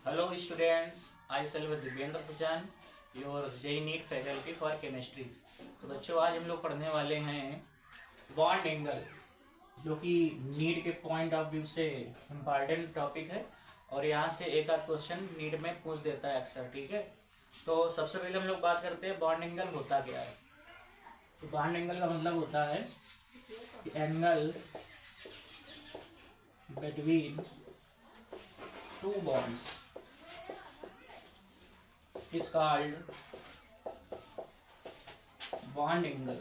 Hello students, I self Divyendra Sachan your JEE NEET faculty for chemistry. तो बच्चों आज हम लोग पढ़ने वाले हैं बॉन्ड एंगल, जो कि नीट के पॉइंट ऑफ व्यू से इम्पॉर्टेंट टॉपिक है और यहाँ से एक आध क्वेश्चन नीट में पूछ देता है अक्सर। ठीक है, तो सबसे पहले हम लोग बात करते हैं बॉन्ड एंगल होता क्या है। तो बॉन्ड एंगल का मतलब होता है कि angle between two bonds is called bond angle।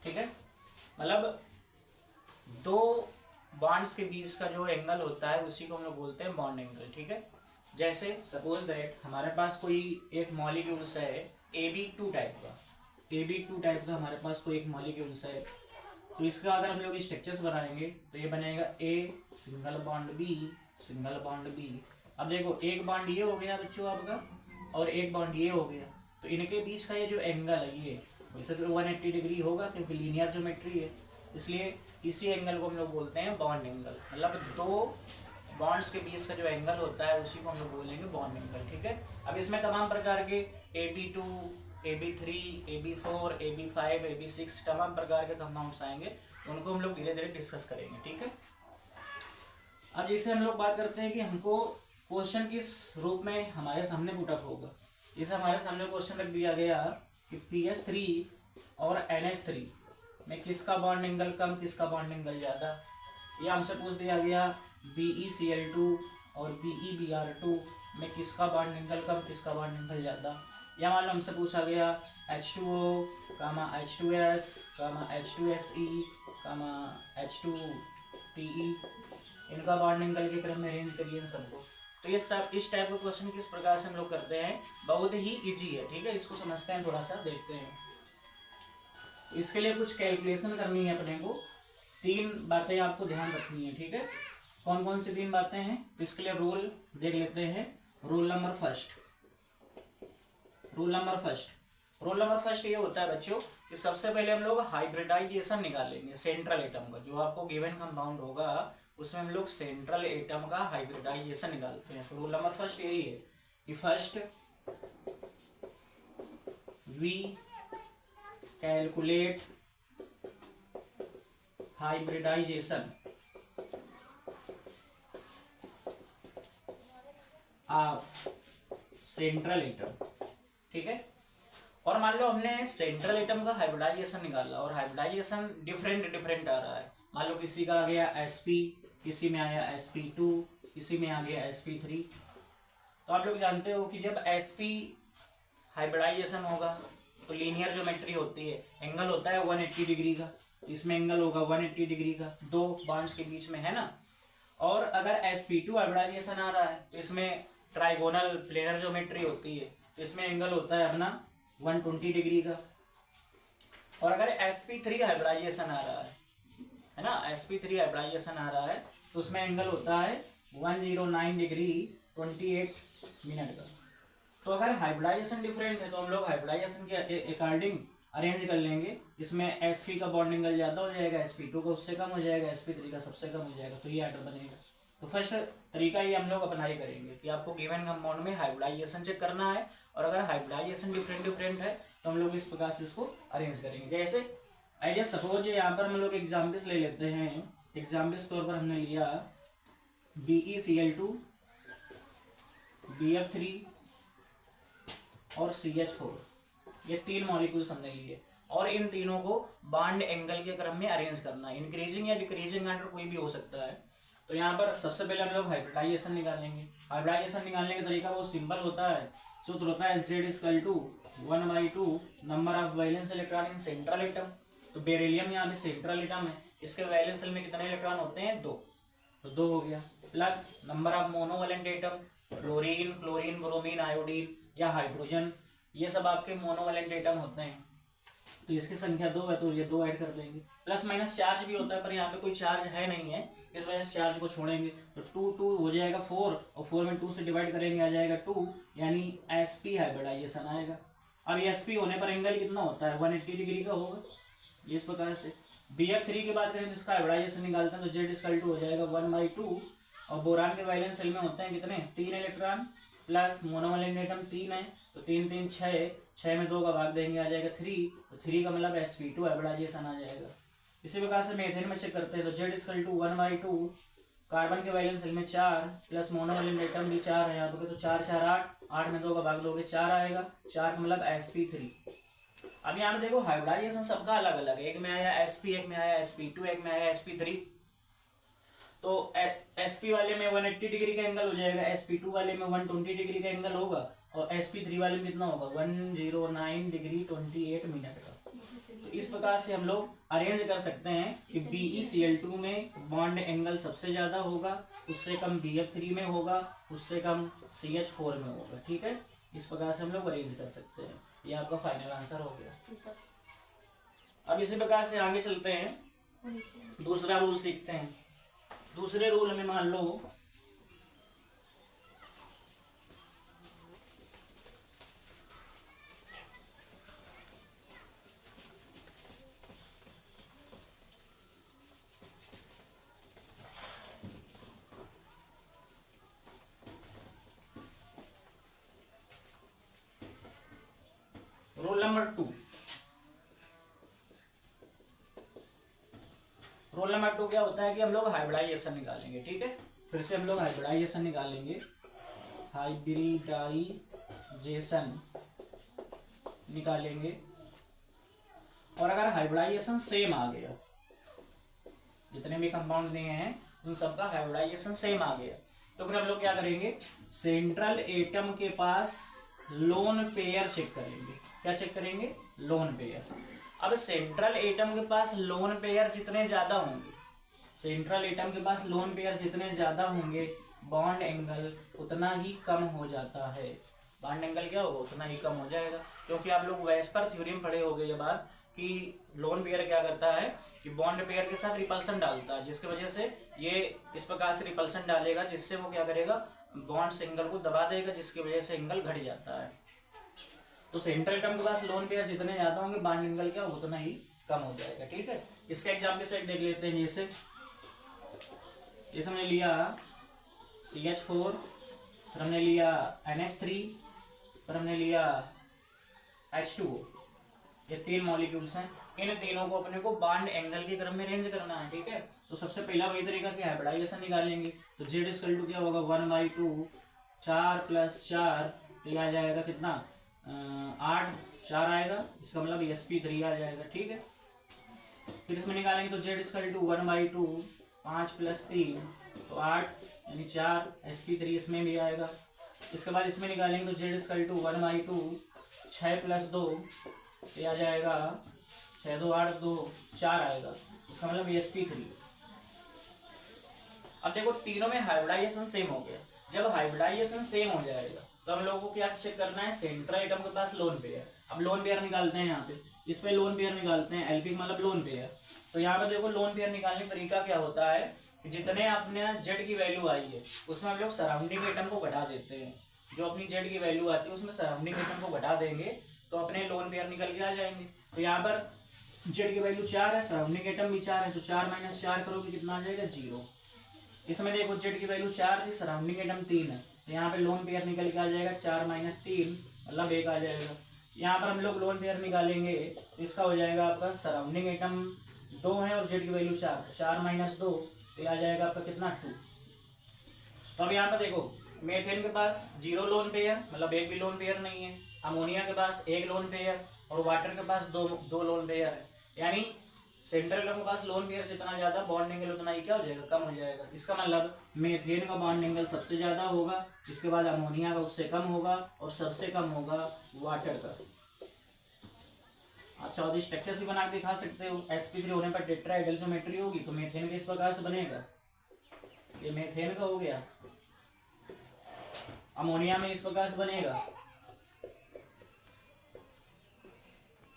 ठीक है, मतलब दो बॉन्ड्स के बीच का जो एंगल होता है उसी को हम लोग बोलते हैं बॉन्ड एंगल। ठीक है, जैसे सपोज दैट हमारे पास कोई एक मॉलिक्यूल्स है AB2 टाइप का, AB2 टाइप का हमारे पास कोई एक मॉलिक्यूल्स है। तो इसका अगर हम लोग स्ट्रक्चर्स बनाएंगे तो ये बनेगा A single bond B single bond B। अब देखो एक बॉन्ड ये हो गया बच्चों आपका और एक बॉन्ड ये हो गया, तो इनके बीच का ये जो एंगल है ये वैसे तो 180 डिग्री होगा क्योंकि लीनियर ज्योमेट्री है, इसलिए इसी एंगल को हम लोग बोलते हैं बॉन्ड एंगल। मतलब दो बॉन्ड्स के बीच का जो एंगल होता है उसी को हम लोग बोलेंगे बॉन्ड एंगल। ठीक है, अब इसमें तमाम प्रकार के AB2 AB3 AB4 AB5 AB6 तमाम प्रकार के कंपाउंड्स आएंगे, उनको हम लोग धीरे धीरे डिस्कस करेंगे। ठीक है, अब जैसे हम लोग बात करते हैं कि हमको क्वेश्चन किस रूप में हमारे सामने पुटअप होगा। जैसे हमारे सामने क्वेश्चन रख दिया गया कि PS3 और NH3 में किसका बॉन्ड एंगल कम किसका बॉन्ड एंगल ज़्यादा। ये हमसे पूछ दिया गया BeCl2 और BeBr2 में किसका बॉन्ड एंगल कम किसका बॉन्ड एंगल ज़्यादा। या मान लो हमसे पूछा गया H2O, H2S, H2Se, H2Pe, इनका बॉन्ड एंगल के क्रम में अरेंज करिए इन सबको। तो ये सब इस टाइप का क्वेश्चन किस प्रकार से हम लोग करते हैं, बहुत ही इजी है। ठीक है, इसको समझते हैं, थोड़ा सा देखते हैं। इसके लिए कुछ कैलकुलेशन करनी है अपने को, तीन बातें आपको ध्यान रखनी है। ठीक है, कौन कौन सी तीन बातें हैं, तो इसके लिए रूल देख लेते हैं। रूल नंबर फर्स्ट ये होता है बच्चों कि सबसे पहले हम लोग हाइब्रिडाइजेशन निकालेंगे सेंट्रल एटम का। जो आपको गिवन कंपाउंड होगा उसमें हम लोग सेंट्रल एटम का हाइब्रिडाइजेशन निकालते हैं। तो रूल नंबर फर्स्ट यही है कि first we calculate hybridization of central atom. ठीक है, और मान लो हमने सेंट्रल एटम का हाइब्रिडाइजेशन निकाला और हाइब्रिडाइजेशन डिफरेंट आ रहा है। मान लो किसी का आ गया sp, किसी में आया sp2, किसी में आ गया sp3। तो आप लोग जानते हो कि जब sp हाइब्रिडाइजेशन होगा तो लीनियर ज्योमेट्री होती है, एंगल होता है 180 डिग्री का, तो इसमें एंगल होगा 180 डिग्री का, दो बॉन्ड्स के बीच में, है ना। और अगर sp2 हाइब्रिडाइजेशन आ रहा है तो इसमें ट्राइगोनल प्लेनर ज्योमेट्री होती है, तो इसमें एंगल होता है अपना 120 डिग्री का। और अगर sp3 हाइब्रिडाइजेशन आ रहा है ना, sp3 हाइब्रिडाइजेशन आ रहा है तो उसमें एंगल होता है 109 डिग्री 28 मिनट का। तो अगर हाइब्रिडाइजेशन डिफरेंट है तो हम लोग हाइब्रिडाइजेशन के अकॉर्डिंग अरेंज कर लेंगे। इसमें sp का बॉन्ड एंगल ज़्यादा हो जाएगा, sp2 का उससे कम हो जाएगा, sp3 का सबसे कम हो जाएगा, तो ये आर्डर बनेगा। तो फर्स्ट तरीका ये हम लोग अप्लाई करेंगे कि आपको गिवन कंपाउंड में हाइब्रिडाइजेशन चेक करना है, और अगर हाइब्रिडाइजेशन डिफरेंट है तो हम लोग इस प्रकार से इसको अरेंज करेंगे। जैसे आइडिया सपोज यहाँ पर हम लोग एग्जाम्पल्स ले लेते हैं। एग्जाम्पल्स तौर पर हमने लिया BeCl2, BF3 और CH4, ये तीन मॉलिक्यूल्स हमने लिए और इन तीनों को बॉन्ड एंगल के क्रम में अरेंज करना है। इंक्रीजिंग या डिक्रीजिंग ऑर्डर कोई भी हो सकता है। तो यहाँ पर सबसे पहले हम लोग हाइब्रिडाइजेशन निकालेंगे। हाइब्रिडाइजेशन निकालने का तरीका बहुत सिंपल होता है, सूत्र होता है Z=1/2 number of valence electron in central atom. तो बेरिलियम यहाँ पे सेंट्रल एटम है, इसके वैलेंस शेल में कितने इलेक्ट्रॉन होते हैं, 2, तो 2 हो गया, plus number of monovalent atom, fluorine chlorine bromine iodine या हाइड्रोजन, ये सब आपके मोनोवैलेंट एटम होते हैं। तो इसकी संख्या 2 है तो ये 2 ऐड कर देंगे। प्लस माइनस चार्ज भी होता है पर यहाँ पे कोई चार्ज है नहीं है, इस वजह से चार्ज को छोड़ेंगे। तो 2 हो जाएगा 4 और 4 में 2 से डिवाइड करेंगे आ जाएगा 2, यानी sp हाइब्रिडाइजेशन आएगा। अब sp होने पर एंगल कितना होता है, 180 डिग्री का होगा। इस प्रकार से BF3 की बात करें तो इसका हाइब्रिडाइजेशन निकालते हैं तो Z इक्वल टू हो जाएगा 1/2। और बोरान के वैलेंस शेल में होते हैं कितने 3 इलेक्ट्रॉन प्लस मोनोवैलेंट एटम 3 है तो 3 3 6, 6 में 2 का भाग देंगे आ जाएगा 3, तो 3 का मतलब sp2 हाइब्रिडाइजेशन आ जाएगा। इसी प्रकार से मेथेन में चेक करते हैं तो Z इक्वल टू 1/2, कार्बन के वैलेंस शेल में 4 प्लस मोनोवैलेंट एटम भी 4 है यहाँ पे तो 4 4 8, 8 में 2 का भाग दोगे 4 आएगा, 4 का मतलब sp3। अब यहाँ पे देखो हाइब्रिडाइजेशन सबका अलग अलग है, एक में आया sp, एक में आया sp2, एक में आया sp3। तो sp वाले में 180 डिग्री का एंगल हो जाएगा, sp2 वाले में 120 डिग्री का एंगल होगा और sp3 वाले में कितना होगा 109 डिग्री 28 मिनट का। तो इस प्रकार से हम लोग अरेंज कर सकते हैं कि BeCl2 में बॉन्ड एंगल सबसे ज्यादा होगा, उससे कम BF3 में होगा, उससे कम CH4 में होगा। ठीक है, इस प्रकार से हम लोग अरेंज कर सकते हैं। ये आपका फाइनल आंसर हो गया। अब इसी प्रकार से आगे चलते हैं, दूसरा रूल सीखते हैं। दूसरे रूल में मान लो रूल नंबर 2। रोल नंबर 2 क्या होता है कि हम लोग हाइब्रिडाइजेशन निकालेंगे। ठीक है, फिर से हम लोग हाइब्रिडाइजेशन निकालेंगे, हाइब्रिडाइजेशन निकालेंगे। और अगर हाइब्रिडाइजेशन सेम आ गया, जितने भी कंपाउंड दिए हैं उन सबका हाइब्रिडाइजेशन सेम आ गया, तो फिर हम लोग क्या करेंगे, सेंट्रल एटम के पास लोन पेयर चेक करेंगे। क्या चेक करेंगे, लोन पेयर। अब सेंट्रल एटम के पास लोन पेयर जितने ज्यादा होंगे, सेंट्रल एटम के पास लोन पेयर जितने ज्यादा होंगे, बॉन्ड एंगल उतना ही कम हो जाता है। बॉन्ड एंगल क्या होगा, उतना ही कम हो जाएगा, क्योंकि आप लोग वेस्पर थ्योरम पढ़े होंगे ये बात कि लोन पेयर क्या करता है कि बॉन्ड पेयर के साथ रिपल्सन डालता है, जिसकी वजह से ये इस प्रकार से रिपल्सन डालेगा जिससे वो क्या करेगा, बॉन्ड एंगल को दबा देगा, जिसकी वजह से एंगल घट जाता है। तो सेंट्रल एटम के पास लोन पेयर जितने ज्यादा होंगे, बॉन्ड एंगल क्या उतना ही कम हो जाएगा। ठीक है, इसका एग्जाम्पल से देख लेते हैं। जैसे हमने लिया CH4, फिर हमने लिया NH3, फिर हमने लिया H2O, ये 3 मॉलिक्यूल्स हैं। इन तीनों को अपने को बॉन्ड एंगल के क्रम में रेंज करना है। ठीक है, तो सबसे पहला वही तरीका कि हाइब्रिडाइजेशन निकालेंगे। तो Z इक्वल टू क्या होगा 1/2, 4 + 4 ये आ जाएगा कितना 8, 4 आएगा, इसका मतलब sp3 आ जाएगा। ठीक है, फिर इसमें निकालेंगे तो Z इक्वल टू 1/2, 5 + 3 तो 8 यानी 4, sp3 इसमें भी आएगा। इसके बाद इसमें निकालेंगे तो Z इक्वल टू 1/2, 6 + 2 ये आ जाएगा 6 2 8 2 4 आएगा, इसका मतलब sp3। अब देखो तीनों में हाइब्रिडाइजेशन सेम हो गया। जब हाइब्रिडाइजेशन सेम हो जाएगा तो हम लोगों को क्या चेक करना है, सेंट्रल एटम के पास लोन पेयर। अब लोन पेयर निकालते हैं, यहाँ पे इस पे लोन पेयर निकालते हैं, एलपी मतलब लोन पेयर। तो यहाँ पे देखो लोन पेयर निकालने का तरीका क्या होता है कि जितने अपने जेड की वैल्यू आई है उसमें हम लोग सराउंडिंग एटम को घटा देते हैं। जो अपनी जेड की वैल्यू आती है उसमें सराउंडिंग एटम को घटा देंगे तो अपने लोन पेयर निकल के आ जाएंगे। तो यहाँ पर जेड की वैल्यू 4 है, सराउंडिंग एटम भी 4 है, तो 4 - 4 करोगे कितना आ जाएगा 0। इसमें देखो जेड की वैल्यू 4 थी, सराउंडिंग एटम 3 है, तो यहाँ पे लोन पेयर निकल के आ जाएगा 4 - 3 मतलब 1 आ जाएगा। यहाँ पर हम लोग लोन पेयर निकालेंगे तो इसका हो जाएगा आपका सराउंडिंग एटम 2 है और जेड की वैल्यू 4, 4 - 2 तो आ जाएगा आपका कितना 2। तो अब यहाँ पर देखो मेथेन के पास 0 लोन पेयर मतलब एक भी लोन पेयर नहीं है, अमोनिया के पास 1 लोन पेयर और वाटर के पास दो लोन पेयर है। यानी सेंट्रल एटम के पास लोन पेयर जितना ज्यादा बॉन्ड एंगल उतना ही क्या हो जाएगा, कम हो जाएगा। इसका मतलब मेथेन का बॉन्ड एंगल सबसे ज्यादा होगा, इसके बाद अमोनिया का उससे कम होगा और सबसे कम होगा वाटर का। आप चाहो स्ट्रक्चर से बना के दिखा सकते हो। sp3 होने पर टेट्राहेड्रल ज्योमेट्री होगी तो मेथेन के इस प्रकार से बनेगा, ये मेथेन का हो गया। अमोनिया में इस प्रकार से बनेगा,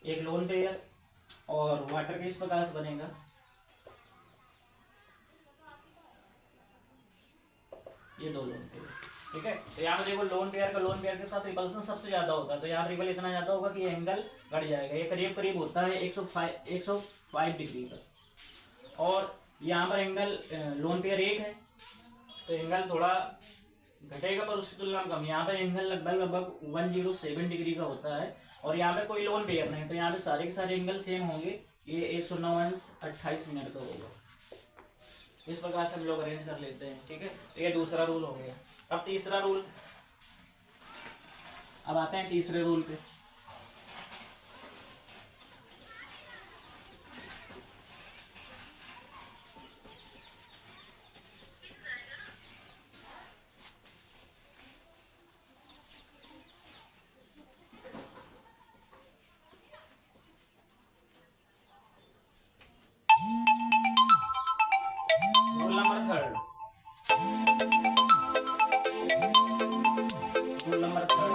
एक लोन पेयर, और वाटर के इस प्रकार से बनेगा, ये 2 लोन पेयर। ठीक है, तो यहाँ पे देखो लोन पेयर के साथ रिपल्सन सबसे ज्यादा होता है, तो यहाँ रिपल इतना ज्यादा होगा कि ये एंगल घट जाएगा। ये करीब करीब होता है 105 डिग्री तक। और यहाँ पर एंगल लोन पेयर 1 है तो एंगल थोड़ा घटेगा पर उसकी तुलना में कम। यहाँ पर एंगल लगभग 107 डिग्री का होता है और यहाँ पे कोई लोन पेयर नहीं, तो यहाँ पे सारे के सारे एंगल सेम होंगे। ये 109:28 का होगा। इस प्रकार से हम लोग अरेंज कर लेते हैं, ठीक है। तो ये दूसरा रूल हो गया। अब तीसरा रूल, अब आते हैं तीसरे रूल पे। Rule number third, rule number third,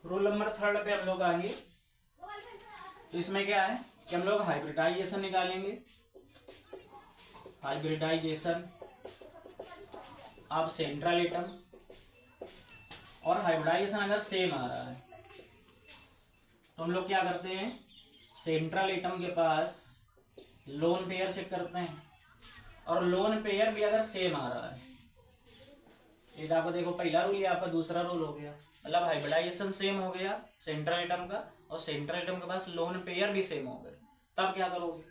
rule number third पे हम लोग आएंगे। तो इसमें क्या है कि हम लोग हाइब्रिडाइजेशन निकालेंगे। हाइब्रिडाइजेशन ऑफ सेंट्रल एटम, और हाइब्रिडाइजेशन अगर सेम आ रहा है तो हम लोग क्या करते हैं, सेंट्रल एटम के पास लोन पेयर चेक करते हैं, और लोन पेयर भी अगर सेम आ रहा है, एक आपको देखो पहला रूल, ये आपका दूसरा रूल हो गया। मतलब हाइब्रिडाइजेशन सेम हो गया सेंट्रल एटम का, और सेंट्रल एटम के पास लोन पेयर भी सेम हो गए। तब क्या करोगे,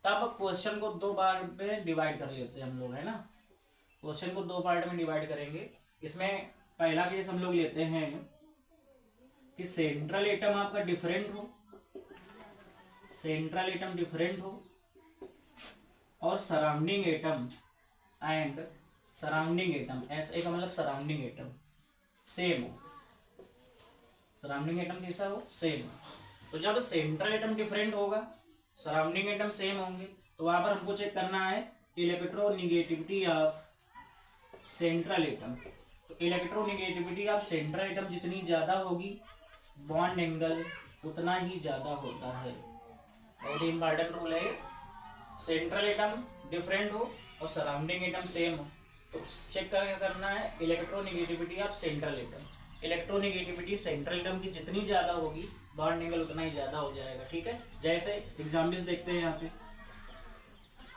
तब क्वेश्चन को 2 पार्ट में डिवाइड कर लेते हैं हम लोग, है ना। क्वेश्चन को 2 पार्ट में डिवाइड करेंगे। इसमें पहला केस हम लोग लेते हैं कि सेंट्रल एटम आपका डिफरेंट हो, सेंट्रल एटम डिफरेंट हो, और surrounding atom and surrounding atom, ऐसे का मतलब सराउंडिंग एटम सेम हो। सराउंडिंग एटम कैसा हो, सेम हो। तो जब सेंट्रल एटम डिफरेंट होगा, सराउंडिंग एटम सेम होंगे, तो वहां पर हमको चेक करना है इलेक्ट्रोनिगेटिविटी ऑफ सेंट्रल एटम। तो इलेक्ट्रोनिगेटिविटी ऑफ सेंट्रल एटम जितनी ज्यादा होगी, बॉन्ड एंगल उतना ही ज्यादा होता है। बहुत ही इंपॉर्टेंट रूल है। सेंट्रल एटम डिफरेंट हो और सराउंडिंग एटम सेम हो, तो चेक करना है electronegativity of central atom. Electronegativity central atom की जितनी ज्यादा होगी, बॉन्ड एंगल उतना ही ज्यादा हो जाएगा, ठीक है। जैसे एग्जाम्पल्स देखते हैं यहाँ पे।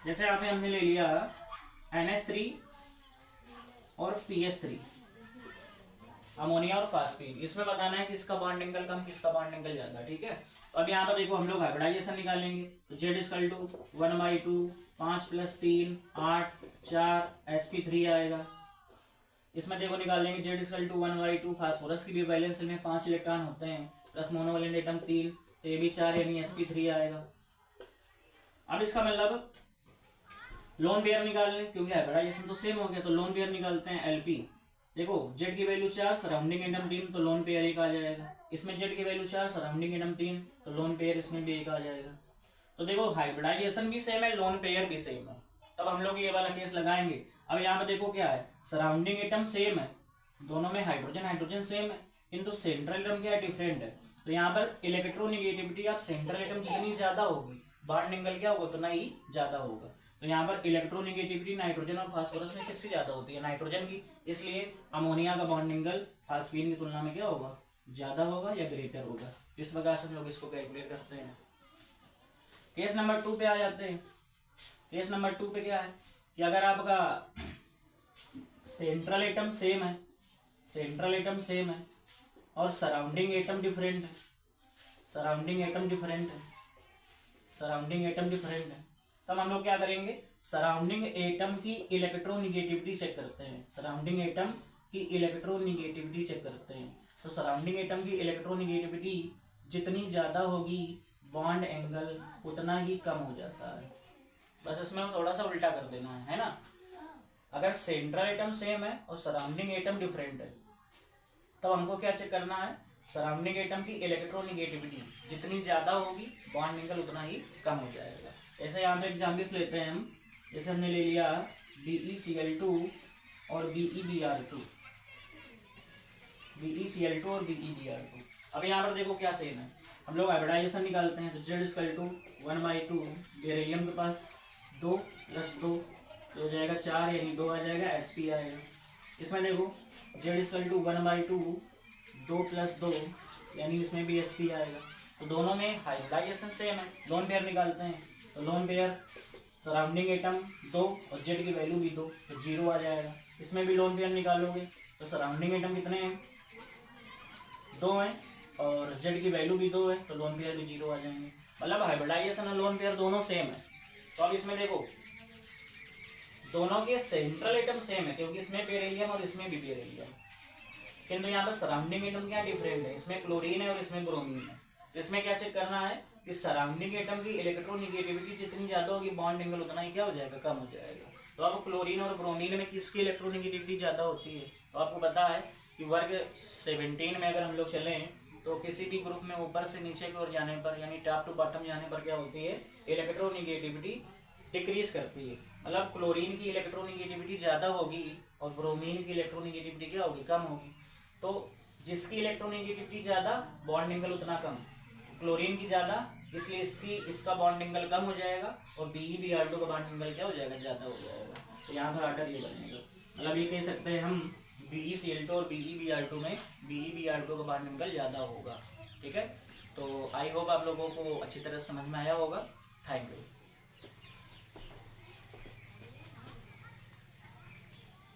जैसे यहाँ पे हमने ले लिया NH3 और PH3, अमोनिया और फास्फीन। इसमें बताना है किसका बॉन्ड एंगल कम, किसका बॉन्ड एंगल ज्यादा, ठीक है। तो अब यहाँ पर देखो हम लोग हाइब्रिडाइजेशन निकालेंगे। तो Z= 1/2, 5 + 3 8 4 sp3 आएगा। इसमें देखो निकालेंगे Z= 1/2, फास्फोरस की भी वैलेंस में 5 इलेक्ट्रॉन होते हैं, प्लस मोनोवैलेंट एटम 3, तो ये भी 4 यानी sp3 आएगा। अब इसका मतलब लोन पेयर निकालने, क्योंकि हाइब्रिडाइजेशन तो सेम हो गया, तो लोन पेयर निकालते हैं LP। देखो Z की वैल्यू 4, सराउंडिंग एटम 3, तो लोन पेयर 1 आ जाएगा। इसमें Z की वैल्यू 4, सराउंडिंग एटम 3, तो लोन पेयर इसमें भी 1 आ जाएगा। तो देखो हाइब्रिडाइजेशन भी सेम है, लोन पेयर भी सेम है, तब हम लोग ये वाला केस लगाएंगे। अब यहाँ पे देखो क्या है, सराउंडिंग एटम सेम है, दोनों में हाइड्रोजन हाइड्रोजन सेम है, किंतु सेंट्रल एटम क्या है, डिफरेंट है। तो यहाँ पर इलेक्ट्रोनिगेटिविटी ऑफ सेंट्रल एटम जितनी ज्यादा होगी, बॉन्ड एंगल क्या होगा, उतना ही ज्यादा होगा। तो यहाँ पर इलेक्ट्रोनिगेटिविटी नाइट्रोजन और फास्फोरस में किसकी ज्यादा होती है, नाइट्रोजन की। इसलिए अमोनिया का बॉन्ड एंगल फास्फीन की तुलना में क्या होगा, ज्यादा होगा या ग्रेटर होगा। इस प्रकार से हम लोग इसको कैलकुलेट करते हैं। केस नंबर 2 पे आ जाते हैं। केस नंबर 2 पे क्या है कि अगर आपका सेंट्रल एटम सेम है, सेंट्रल एटम सेम है और सराउंडिंग एटम डिफरेंट है, सराउंडिंग एटम डिफरेंट है, सराउंडिंग एटम डिफरेंट है, तब हम लोग क्या करेंगे, सराउंडिंग एटम की इलेक्ट्रोनिगेटिविटी चेक करते हैं। सराउंडिंग एटम की इलेक्ट्रोनिगेटिविटी चेक करते हैं। तो सराउंडिंग एटम की इलेक्ट्रोनिगेटिविटी जितनी ज्यादा होगी, बॉन्ड एंगल उतना ही कम हो जाता है। बस इसमें हम थोड़ा सा उल्टा कर देना है ना। अगर सेंट्रल एटम सेम है और सराउंडिंग एटम डिफरेंट है, तो हमको क्या चेक करना है, सराउंडिंग एटम की इलेक्ट्रोनिगेटिविटी जितनी ज्यादा होगी, बॉन्ड एंगल उतना ही कम हो जाएगा। ऐसे यहाँ पे एग्जाम्पल्स लेते हैं हम। जैसे हमने ले लिया BeCl2 और BeBr2, BeCl2 और BeBr2। अब यहाँ पर देखो क्या सेम है, हम लोग हाइब्रिडाइजेशन निकालते हैं। तो Z= 1/2, बेरिलियम के पास 2 + 2 तो हो जाएगा 4 यानी 2 आ जाएगा, sp आएगा। इसमें देखो जेड इक्वल टू 1/2 2 + 2 यानी इसमें भी sp आएगा। तो दोनों में हाइब्रिडाइजेशन सेम है, लोन पेयर निकालते हैं। तो लोन पेयर सराउंडिंग एटम 2 और जेड की वैल्यू भी 2 तो 0 आ जाएगा। इसमें भी लोन पेयर निकालोगे तो सराउंडिंग एटम कितने हैं 2 हैं और जेड की वैल्यू भी 2 है तो लोन पेयर भी 0 आ जाएंगे। मतलब हाइब्रिडाइजेशन और लोन पेयर दोनों सेम है। तो अब इसमें देखो दोनों के सेंट्रल एटम सेम है क्योंकि इसमें बेरिलियम और इसमें भी बेरिलियम, किंतु यहाँ पर सराउंडिंग एटम क्या डिफरेंट है, इसमें क्लोरीन है और इसमें ब्रोमीन है। तो इसमें क्या चेक करना है कि सराउंडिंग एटम की इलेक्ट्रोनिगेटिविटी जितनी ज्यादा होगी बॉन्ड एंगल उतना ही क्या हो जाएगा, कम हो जाएगा। तो अब क्लोरीन और ब्रोमीन में किसकी इलेक्ट्रोनिगेटिविटी ज्यादा होती है, तो आपको पता है कि वर्ग 17 में अगर हम लोग चलें तो किसी भी ग्रुप में ऊपर से नीचे की ओर जाने पर यानी टॉप टू बॉटम जाने पर क्या होती है, इलेक्ट्रोनिगेटिविटी डिक्रीज करती है। मतलब क्लोरीन की इलेक्ट्रोनिगेटिविटी ज़्यादा होगी और ब्रोमीन की इलेक्ट्रोनिगेटिविटी क्या होगी, कम होगी। तो जिसकी इलेक्ट्रोनिगेटिविटी ज़्यादा बॉन्ड एंगल उतना कम, क्लोरीन की ज़्यादा इसलिए इसका बॉन्ड एंगल कम हो जाएगा और BeBr2 का बॉन्ड एंगल क्या हो जाएगा, ज़्यादा हो जाएगा। तो यहाँ पर ऑर्डर ये बनेगा। मतलब ये कह सकते हैं हम BeCl2 और BeBr2 में BeBr2 का बॉन्ड एंगल ज़्यादा होगा। ठीक है, तो आई होप आप लोगों को अच्छी तरह समझ में आया होगा। Thank you.